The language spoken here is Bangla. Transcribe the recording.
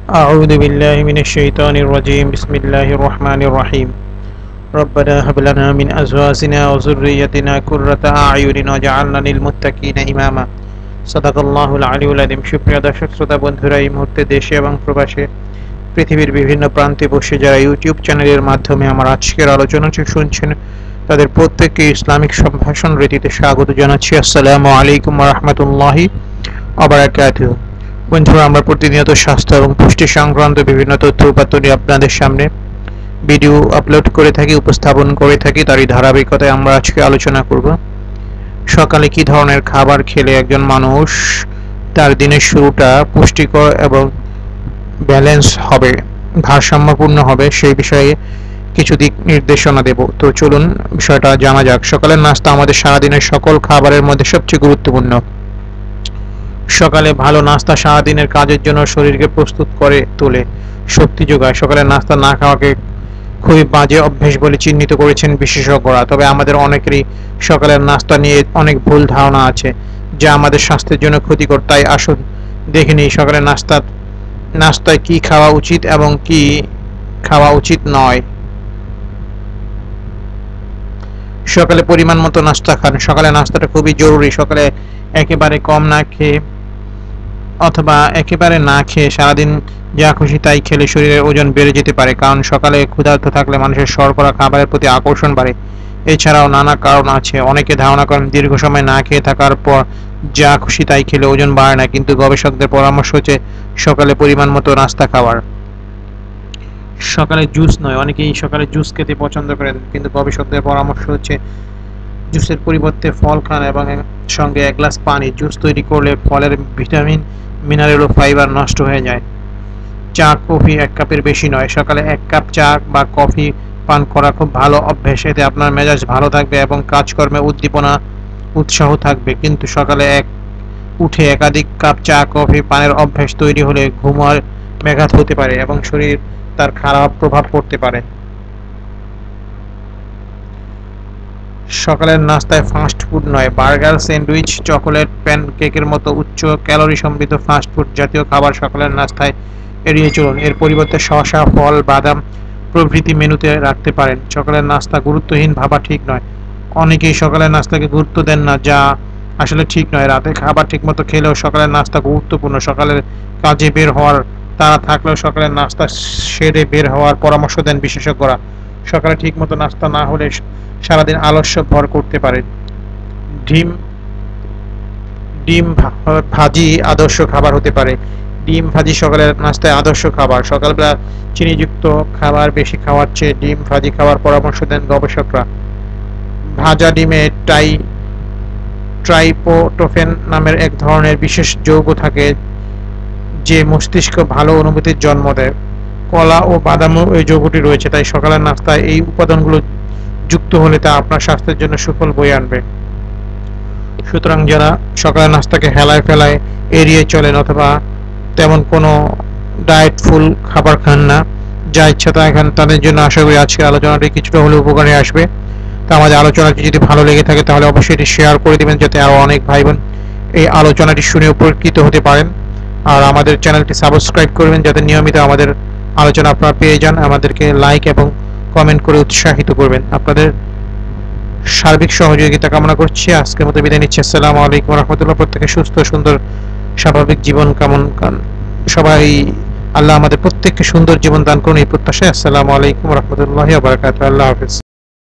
أعوذ بالله من الشيطان الرجيم بسم الله الرحمن الرحيم ربنا هب لنا من أزواجنا وذريتنا قرة أعين واجعلنا للمتقين إماما صدق الله العلي العظيم। সুপ্রিয় দর্শক শ্রোতা বন্ধুরা, এই মুহূর্তে দেশে এবং প্রবাসে পৃথিবীর বিভিন্ন প্রান্তে বসে যারা ইউটিউব চ্যানেলের মাধ্যমে আমার আজকের আলোচনাটি শুনছেন তাদের প্রত্যেককে ইসলামিক সম্ভাষণ রীতিতে স্বাগত জানাচ্ছি। আসসালামু আলাইকুম ওয়া রাহমাতুল্লাহি ওয়া বারাকাতুহু। বন্ধুরা, আমরা প্রতিনিয়ত স্বাস্থ্য এবং পুষ্টি সংক্রান্ত বিভিন্ন তথ্য উপাত্ত নিয়ে আপনাদের সামনে ভিডিও আপলোড করে থাকি, উপস্থাপন করে থাকি। তারই ধারাবাহিকতায় আমরা আজকে আলোচনা করব সকালে কি ধরনের খাবার খেলে একজন মানুষ তার দিনের শুরুটা পুষ্টিকর এবং ব্যালেন্স হবে, ভারসাম্যপূর্ণ হবে, সেই বিষয়ে কিছু দিক নির্দেশনা দেব। তো চলুন বিষয়টা জানা যাক। সকালের নাস্তা আমাদের সারাদিনের সকল খাবারের মধ্যে সবচেয়ে গুরুত্বপূর্ণ। সকালে ভালো নাস্তা সারাদিনের কাজের জন্য শরীরকে প্রস্তুত করে তোলে, শক্তি যোগায়। সকালের নাস্তা না খাওয়াকে খুবই বাজে অভ্যেস বলে চিহ্নিত করেছেন বিশেষজ্ঞরা। তবে আমাদের অনেকেরই সকালের নাস্তা নিয়ে অনেক ভুল ধারণা আছে, যা আমাদের স্বাস্থ্যের জন্য ক্ষতিকর। তাই আসুন দেখে নিই সকালের নাস্তায় কি খাওয়া উচিত এবং কি খাওয়া উচিত নয়। সকালে পরিমাণ মতো নাস্তা খান। সকালে নাস্তাটা খুবই জরুরি। সকালে একেবারে কম না খেয়ে অথবা একেবারে না খেয়ে সারাদিন যা খুশি তাই খেলে শরীরের ওজন বেড়ে যেতে পারে, কারণ সকালে ক্ষুধার্ত থাকলে মানুষের শর্করা খাবারের প্রতি আকর্ষণ বাড়ে। এছাড়াও নানা কারণ আছে। অনেকে ধারণা করেন দীর্ঘ সময় না খেয়ে থাকার পর যা খুশি তাই খেলে ওজন বাড়ে না, কিন্তু গবেষকদের পরামর্শ হচ্ছে সকালে পরিমাণ মতো নাস্তা খাওয়ার। সকালে জুস নয়, অনেকেই সকালে জুস খেতে পছন্দ করেন, কিন্তু গবেষকদের পরামর্শ হচ্ছে জুসের পরিবর্তে ফল খান এবং সঙ্গে এক গ্লাস পানি। জুস তৈরি করলে ফলের ভিটামিন, মিনারেল ও ফাইবার নষ্ট হয়ে যায়। চা কফি এক কাপের বেশি নয়। সকালে এক কাপ চা বা কফি পান করা খুব ভালো অভ্যাস। এতে আপনার মেজাজ ভালো থাকবে এবং কাজকর্মে উৎসাহ থাকবে। কিন্তু সকালে উঠে একাধিক কাপ চা কফি পানের অভ্যাস তৈরি হলে ঘুমের ব্যাঘাত হতে পারে এবং শরীর তার খারাপ প্রভাব পড়তে পারে। সকালের নাস্তায় ফাস্ট ফুড নয়। বার্গার, স্যান্ডউইচ, চকোলেট, প্যানকেকের মতো উচ্চ ক্যালোরি সমৃদ্ধ ফাস্ট ফুড জাতীয় খাবার সকালের নাস্তায় এড়িয়ে চলুন। এর পরিবর্তে শসা, ফল, বাদাম প্রভৃতি মেনুতে রাখতে পারেন। সকালের নাস্তা গুরুত্বহীন ভাবা ঠিক নয়। অনেকেই সকালের নাস্তাকে গুরুত্ব দেন না, যা আসলে ঠিক নয়। রাতে খাবার ঠিকমতো খেলেও সকালের নাস্তা গুরুত্বপূর্ণ। সকালের কাজে বের হওয়ার তাড়া থাকলেও সকালের নাস্তা সেরে বের হওয়ার পরামর্শ দেন বিশেষজ্ঞরা। সকালে ঠিকমতো নাস্তা না হলে সারাদিন আলস্য ভর করতে পারে। ডিম ভাজি আদর্শ খাবার হতে পারে। ডিম ভাজি সকালের নাস্তায় আদর্শ খাবার। সকালবেলা চিনিযুক্ত খাবার বেশি খাওয়ার চেয়ে ডিম ভাজি খাওয়ার পরামর্শ দেন গবেষকরা। ভাজা ডিমে ট্রাইপটোফেন নামের এক ধরনের বিশেষ যৌগ থাকে, যে মস্তিষ্ক ভালো অনুভূতির জন্ম দেয়। কলা ও বাদামও এই যৌগটি রয়েছে, তাই সকালের নাস্তায় এই উপাদানগুলো যুক্ত হলে তা আপনার স্বাস্থ্যের জন্য সুফল বয়ে আনবে। সুতরাং যারা সকালের নাস্তাকে হেলায় ফেলায় এড়িয়ে চলেন অথবা তেমন কোনো ডায়েটফুল খাবার খান না, যা ইচ্ছা তা খান, তাদের জন্য আশা করি আজকে আলোচনাটি কিছুটা হলেও উপকারে আসবে। তো আমাদের আলোচনাটি যদি ভালো লেগে থাকে তাহলে অবশ্যই এটি শেয়ার করে দেবেন, যাতে আরও অনেক ভাই বোন এই আলোচনাটি শুনে উপকৃত হতে পারেন। আর আমাদের চ্যানেলটি সাবস্ক্রাইব করবেন, যাতে নিয়মিত আমাদের আলোচনা আপনারা পেয়ে যান। আমাদেরকে লাইক এবং কমেন্ট করে উৎসাহিত করবেন। আপনাদের সার্বিক সহযোগিতা কামনা করছি। আজকের মতো বিদায় নিচ্ছি। আসসালামু আলাইকুম ওয়া রাহমাতুল্লাহ। প্রত্যেকে সুস্থ সুন্দর স্বাভাবিক জীবন সবাই আল্লাহ আমাদের প্রত্যেককে সুন্দর জীবন দান করুন এই প্রত্যাশায়। আসসালামু আলাইকুম ওয়া রাহমাতুল্লাহি ওয়া বারাকাতুহু। আল্লাহ হাফেজ।